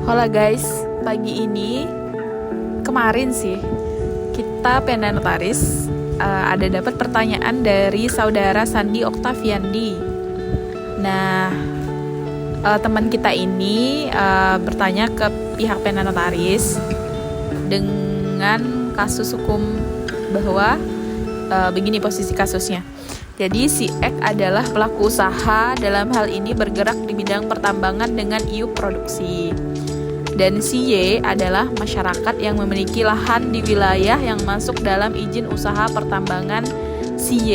Halo guys, pagi ini kemarin sih kita Penda Notaris ada dapat pertanyaan dari saudara Sandi Oktaviandi. Nah, teman kita ini bertanya ke pihak Penda Notaris dengan kasus hukum bahwa begini posisi kasusnya. Jadi si X adalah pelaku usaha, dalam hal ini bergerak di bidang pertambangan dengan iup produksi. Dan si Y adalah masyarakat yang memiliki lahan di wilayah yang masuk dalam izin usaha pertambangan si Y.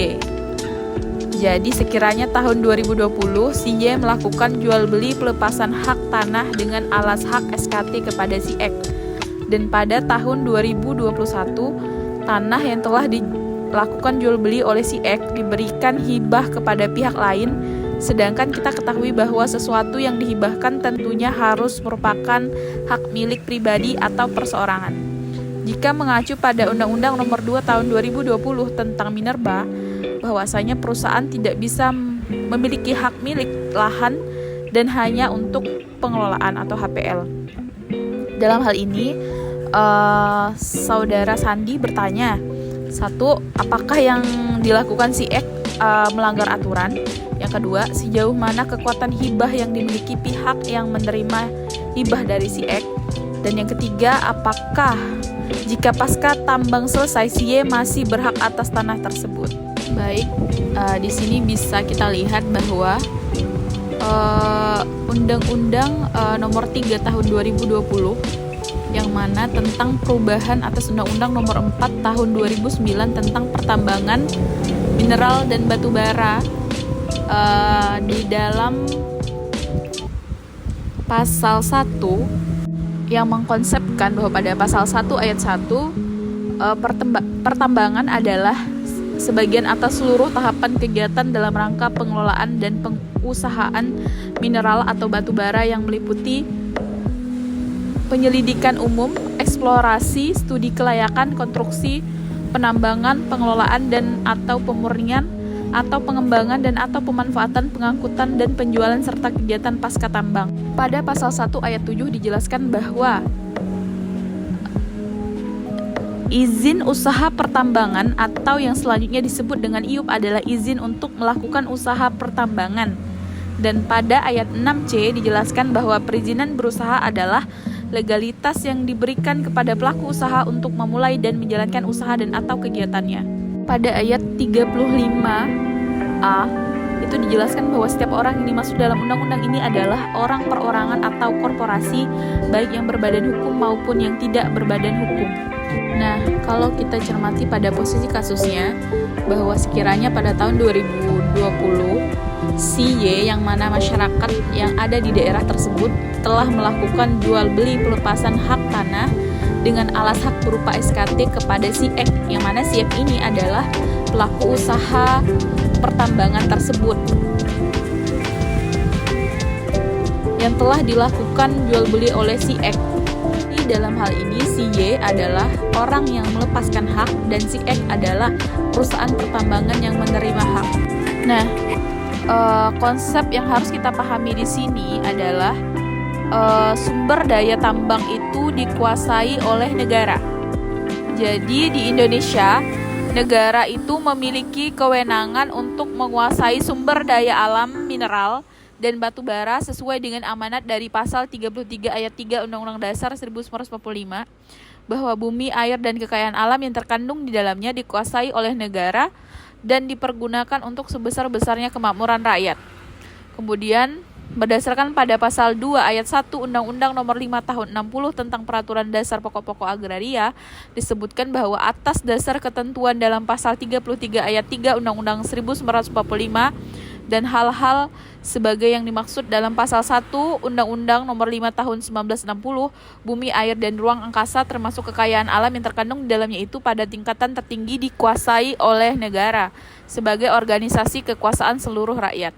Jadi sekiranya tahun 2020 si Y melakukan jual beli pelepasan hak tanah dengan alas hak SKT kepada si X. Dan pada tahun 2021 tanah yang telah dilakukan jual beli oleh si X diberikan hibah kepada pihak lain. Sedangkan kita ketahui bahwa sesuatu yang dihibahkan tentunya harus merupakan hak milik pribadi atau perseorangan. Jika mengacu pada Undang-Undang Nomor 2 Tahun 2020 tentang Minerba, bahwasanya perusahaan tidak bisa memiliki hak milik lahan dan hanya untuk pengelolaan atau HPL. Dalam hal ini, saudara Sandi bertanya, satu, apakah yang dilakukan si X melanggar aturan? Yang kedua, sejauh mana kekuatan hibah yang dimiliki pihak yang menerima hibah dari si X? Dan yang ketiga, apakah jika pasca tambang selesai si Y masih berhak atas tanah tersebut? Baik, di sini bisa kita lihat bahwa Undang-Undang Nomor 3 Tahun 2020 yang mana tentang perubahan atas Undang-Undang Nomor 4 Tahun 2009 tentang pertambangan mineral dan batu bara, di dalam pasal 1 yang mengkonsepkan bahwa pada pasal 1 ayat 1 pertambangan adalah sebagian atas seluruh tahapan kegiatan dalam rangka pengelolaan dan pengusahaan mineral atau batu bara yang meliputi penyelidikan umum, eksplorasi, studi kelayakan, konstruksi, penambangan, pengelolaan dan atau pemurnian atau pengembangan dan atau pemanfaatan, pengangkutan dan penjualan serta kegiatan pasca tambang. Pada pasal 1 ayat 7 dijelaskan bahwa izin usaha pertambangan atau yang selanjutnya disebut dengan IUP adalah izin untuk melakukan usaha pertambangan. Dan pada ayat 6C dijelaskan bahwa perizinan berusaha adalah legalitas yang diberikan kepada pelaku usaha untuk memulai dan menjalankan usaha dan atau kegiatannya. Pada ayat 35A itu dijelaskan bahwa setiap orang yang dimaksud dalam undang-undang ini adalah orang perorangan atau korporasi, baik yang berbadan hukum maupun yang tidak berbadan hukum. Nah, kalau kita cermati pada posisi kasusnya, bahwa sekiranya pada tahun 2020 si Y yang mana masyarakat yang ada di daerah tersebut telah melakukan jual beli pelepasan hak tanah dengan alas hak berupa SKT kepada si X, yang mana si X ini adalah pelaku usaha pertambangan tersebut yang telah dilakukan jual beli oleh si X. Dalam hal ini si Y adalah orang yang melepaskan hak dan si X adalah perusahaan pertambangan yang menerima hak. Nah, konsep yang harus kita pahami di sini adalah sumber daya tambang itu dikuasai oleh negara. Jadi di Indonesia, negara itu memiliki kewenangan untuk menguasai sumber daya alam mineral dan batu bara sesuai dengan amanat dari pasal 33 ayat 3 Undang-Undang Dasar 1945 bahwa bumi, air, dan kekayaan alam yang terkandung di dalamnya dikuasai oleh negara dan dipergunakan untuk sebesar-besarnya kemakmuran rakyat. Kemudian berdasarkan pada pasal 2 ayat 1 Undang-Undang Nomor 5 Tahun 60 tentang Peraturan Dasar Pokok-pokok Agraria disebutkan bahwa atas dasar ketentuan dalam pasal 33 ayat 3 Undang-Undang 1945 dan hal-hal sebagai yang dimaksud dalam pasal 1 Undang-Undang Nomor 5 Tahun 1960, bumi, air, dan ruang angkasa termasuk kekayaan alam yang terkandung di dalamnya itu pada tingkatan tertinggi dikuasai oleh negara sebagai organisasi kekuasaan seluruh rakyat.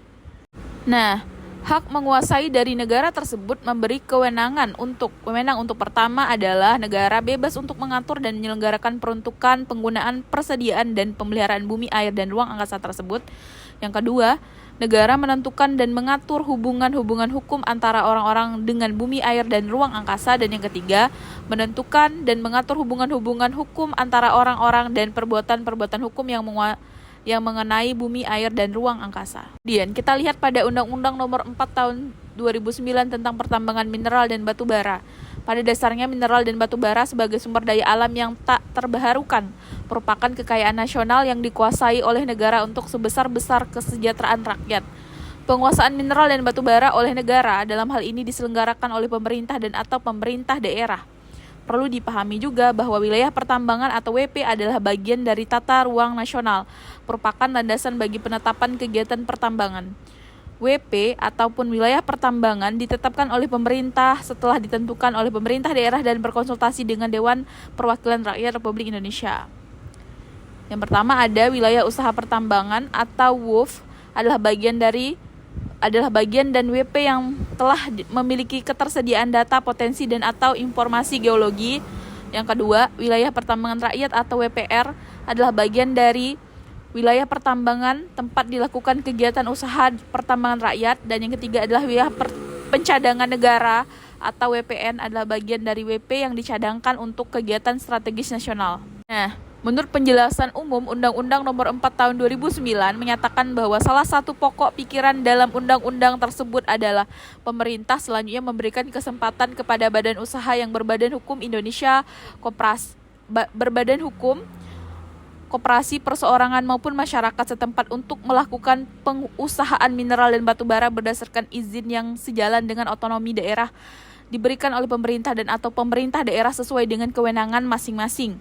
Nah, hak menguasai dari negara tersebut memberi kewenangan untuk pertama adalah negara bebas untuk mengatur dan menyelenggarakan peruntukan, penggunaan, persediaan, dan pemeliharaan bumi, air, dan ruang angkasa tersebut. Yang kedua, Negara menentukan dan mengatur hubungan-hubungan hukum antara orang-orang dengan bumi, air, dan ruang angkasa. Dan yang ketiga, menentukan dan mengatur hubungan-hubungan hukum antara orang-orang dan perbuatan-perbuatan hukum yang mengenai bumi, air, dan ruang angkasa. Kemudian kita lihat pada Undang-Undang Nomor 4 Tahun 2009 tentang pertambangan mineral dan batu bara. Pada dasarnya mineral dan batu bara sebagai sumber daya alam yang tak terbaharukan merupakan kekayaan nasional yang dikuasai oleh negara untuk sebesar-besar kesejahteraan rakyat. Penguasaan mineral dan batu bara oleh negara dalam hal ini diselenggarakan oleh pemerintah dan atau pemerintah daerah. Perlu dipahami juga bahwa wilayah pertambangan atau WP adalah bagian dari tata ruang nasional, merupakan landasan bagi penetapan kegiatan pertambangan. WP ataupun wilayah pertambangan ditetapkan oleh pemerintah setelah ditentukan oleh pemerintah daerah dan berkonsultasi dengan Dewan Perwakilan Rakyat Republik Indonesia. Yang pertama ada wilayah usaha pertambangan atau WUF adalah bagian dan WP yang telah memiliki ketersediaan data potensi dan atau informasi geologi. Yang kedua, wilayah pertambangan rakyat atau WPR adalah bagian dari wilayah pertambangan tempat dilakukan kegiatan usaha pertambangan rakyat. Dan yang ketiga adalah wilayah pencadangan negara atau WPN adalah bagian dari WP yang dicadangkan untuk kegiatan strategis nasional. Nah, menurut penjelasan umum Undang-Undang Nomor 4 Tahun 2009 menyatakan bahwa salah satu pokok pikiran dalam undang-undang tersebut adalah pemerintah selanjutnya memberikan kesempatan kepada badan usaha yang berbadan hukum Indonesia, berbadan hukum, koperasi, perseorangan maupun masyarakat setempat untuk melakukan pengusahaan mineral dan batu bara berdasarkan izin yang sejalan dengan otonomi daerah diberikan oleh pemerintah dan atau pemerintah daerah sesuai dengan kewenangan masing-masing.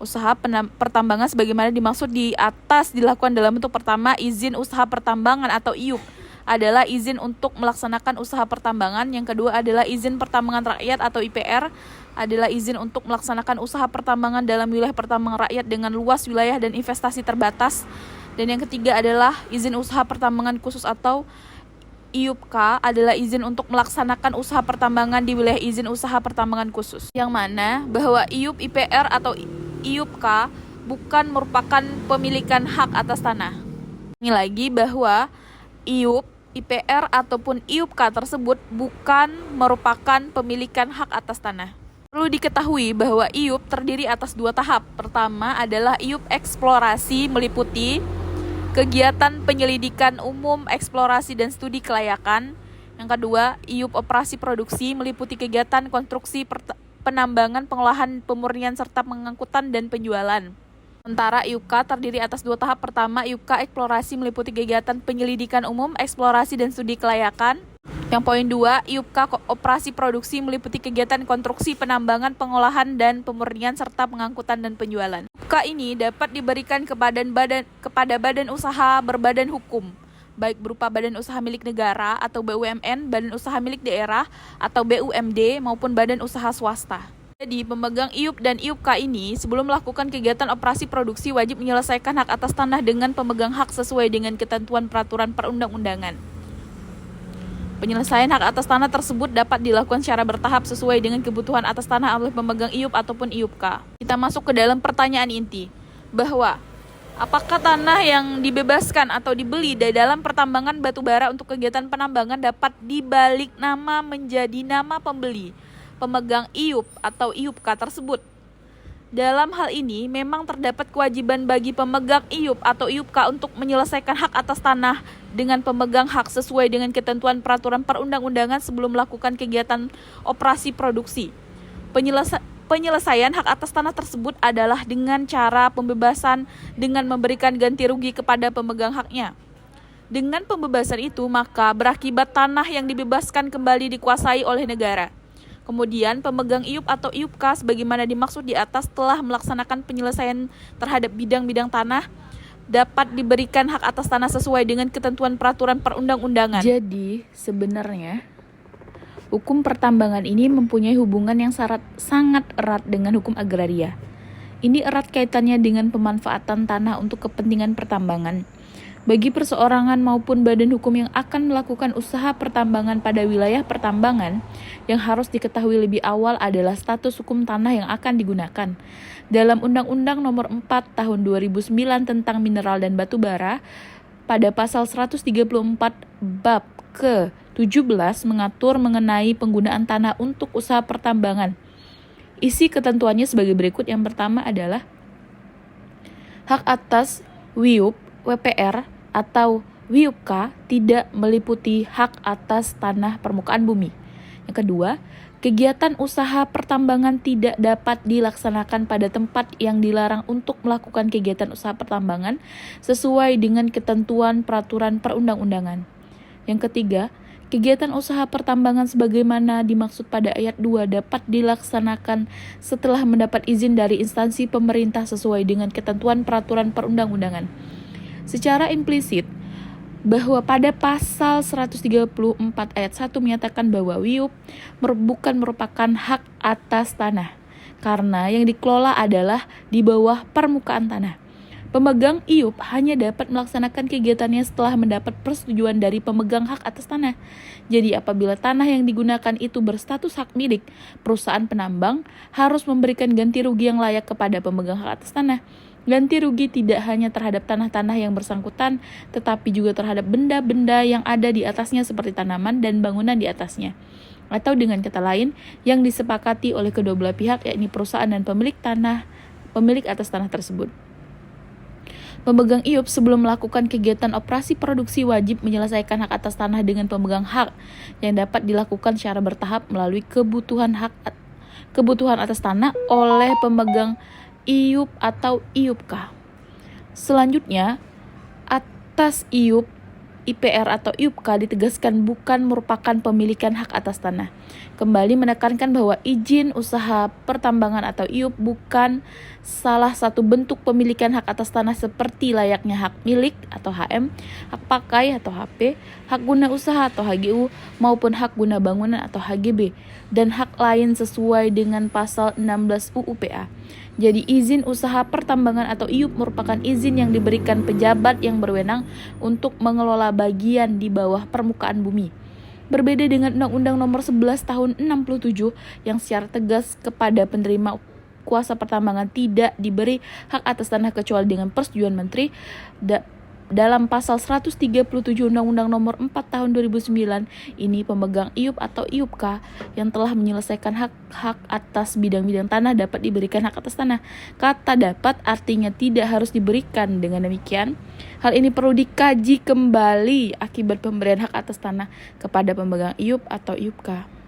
Usaha pertambangan sebagaimana dimaksud di atas dilakukan dalam bentuk pertama, izin usaha pertambangan atau IUP adalah izin untuk melaksanakan usaha pertambangan. Yang kedua adalah izin pertambangan rakyat atau IPR adalah izin untuk melaksanakan usaha pertambangan dalam wilayah pertambangan rakyat dengan luas wilayah dan investasi terbatas. Dan yang ketiga adalah izin usaha pertambangan khusus atau IUPK adalah izin untuk melaksanakan usaha pertambangan di wilayah izin usaha pertambangan khusus. Yang mana bahwa IUP, IPR atau IUPK bukan merupakan pemilikan hak atas tanah. Ini lagi bahwa IUP, IPR ataupun IUPK tersebut bukan merupakan pemilikan hak atas tanah. Perlu diketahui bahwa IUP terdiri atas 2 tahap. Pertama adalah IUP eksplorasi meliputi kegiatan penyelidikan umum, eksplorasi dan studi kelayakan. Yang kedua, IUP operasi produksi meliputi kegiatan konstruksi, penambangan, pengolahan, pemurnian serta pengangkutan dan penjualan. Sementara IUPK terdiri atas 2 tahap. Pertama, IUPK eksplorasi meliputi kegiatan penyelidikan umum, eksplorasi dan studi kelayakan. Yang poin 2, IUPK operasi produksi meliputi kegiatan konstruksi, penambangan, pengolahan dan pemurnian serta pengangkutan dan penjualan. IUPK ini dapat diberikan kepada badan usaha berbadan hukum, baik berupa badan usaha milik negara atau BUMN, badan usaha milik daerah atau BUMD maupun badan usaha swasta. Jadi, pemegang IUP dan IUPK ini sebelum melakukan kegiatan operasi produksi wajib menyelesaikan hak atas tanah dengan pemegang hak sesuai dengan ketentuan peraturan perundang-undangan. Penyelesaian hak atas tanah tersebut dapat dilakukan secara bertahap sesuai dengan kebutuhan atas tanah oleh pemegang IUP ataupun IUPK. Kita masuk ke dalam pertanyaan inti, bahwa apakah tanah yang dibebaskan atau dibeli dalam pertambangan batu bara untuk kegiatan penambangan dapat dibalik nama menjadi nama pembeli, pemegang IUP atau IUPK tersebut? Dalam hal ini, memang terdapat kewajiban bagi pemegang IUP atau IUPK untuk menyelesaikan hak atas tanah dengan pemegang hak sesuai dengan ketentuan peraturan perundang-undangan sebelum melakukan kegiatan operasi produksi. Penyelesaian hak atas tanah tersebut adalah dengan cara pembebasan dengan memberikan ganti rugi kepada pemegang haknya. Dengan pembebasan itu, maka berakibat tanah yang dibebaskan kembali dikuasai oleh negara. Kemudian pemegang IUP atau IUPK sebagaimana dimaksud di atas telah melaksanakan penyelesaian terhadap bidang-bidang tanah dapat diberikan hak atas tanah sesuai dengan ketentuan peraturan perundang-undangan. Jadi sebenarnya hukum pertambangan ini mempunyai hubungan yang sangat erat dengan hukum agraria. Ini erat kaitannya dengan pemanfaatan tanah untuk kepentingan pertambangan. Bagi perseorangan maupun badan hukum yang akan melakukan usaha pertambangan pada wilayah pertambangan, yang harus diketahui lebih awal adalah status hukum tanah yang akan digunakan. Dalam Undang-Undang Nomor 4 Tahun 2009 tentang Mineral dan Batu Bara, pada pasal 134 bab ke-17 mengatur mengenai penggunaan tanah untuk usaha pertambangan. Isi ketentuannya sebagai berikut. Yang pertama adalah hak atas WIUP, WPR, atau WIUPK tidak meliputi hak atas tanah permukaan bumi. Yang kedua, kegiatan usaha pertambangan tidak dapat dilaksanakan pada tempat yang dilarang untuk melakukan kegiatan usaha pertambangan sesuai dengan ketentuan peraturan perundang-undangan. Yang ketiga, kegiatan usaha pertambangan sebagaimana dimaksud pada ayat 2 dapat dilaksanakan setelah mendapat izin dari instansi pemerintah sesuai dengan ketentuan peraturan perundang-undangan. Secara implisit, bahwa pada pasal 134 ayat 1 menyatakan bahwa WIUP bukan merupakan hak atas tanah, karena yang dikelola adalah di bawah permukaan tanah. Pemegang IUP hanya dapat melaksanakan kegiatannya setelah mendapat persetujuan dari pemegang hak atas tanah. Jadi apabila tanah yang digunakan itu berstatus hak milik, perusahaan penambang harus memberikan ganti rugi yang layak kepada pemegang hak atas tanah. Ganti rugi tidak hanya terhadap tanah-tanah yang bersangkutan, tetapi juga terhadap benda-benda yang ada di atasnya seperti tanaman dan bangunan di atasnya. Atau dengan kata lain, yang disepakati oleh kedua belah pihak, yakni perusahaan dan pemilik atas tanah tersebut. Pemegang IUP sebelum melakukan kegiatan operasi produksi wajib menyelesaikan hak atas tanah dengan pemegang hak yang dapat dilakukan secara bertahap melalui kebutuhan atas tanah oleh pemegang IUP atau IUPK. Selanjutnya, atas IUP, IPR atau IUPK ditegaskan bukan merupakan pemilikan hak atas tanah. Kembali menekankan bahwa izin usaha pertambangan atau IUP bukan salah satu bentuk pemilikan hak atas tanah seperti layaknya hak milik atau HM, hak pakai atau HP, hak guna usaha atau HGU, maupun hak guna bangunan atau HGB, dan hak lain sesuai dengan pasal 16 UU PA. Jadi izin usaha pertambangan atau IUP merupakan izin yang diberikan pejabat yang berwenang untuk mengelola bagian di bawah permukaan bumi. Berbeda dengan Undang-Undang Nomor 11 Tahun 67 yang secara tegas kepada penerima kuasa pertambangan tidak diberi hak atas tanah kecuali dengan persetujuan menteri. Dalam pasal 137 Undang-Undang Nomor 4 Tahun 2009 ini pemegang IUP atau IUPK yang telah menyelesaikan hak atas bidang-bidang tanah dapat diberikan hak atas tanah. Kata dapat artinya tidak harus diberikan. Dengan demikian, hal ini perlu dikaji kembali akibat pemberian hak atas tanah kepada pemegang IUP atau IUPK.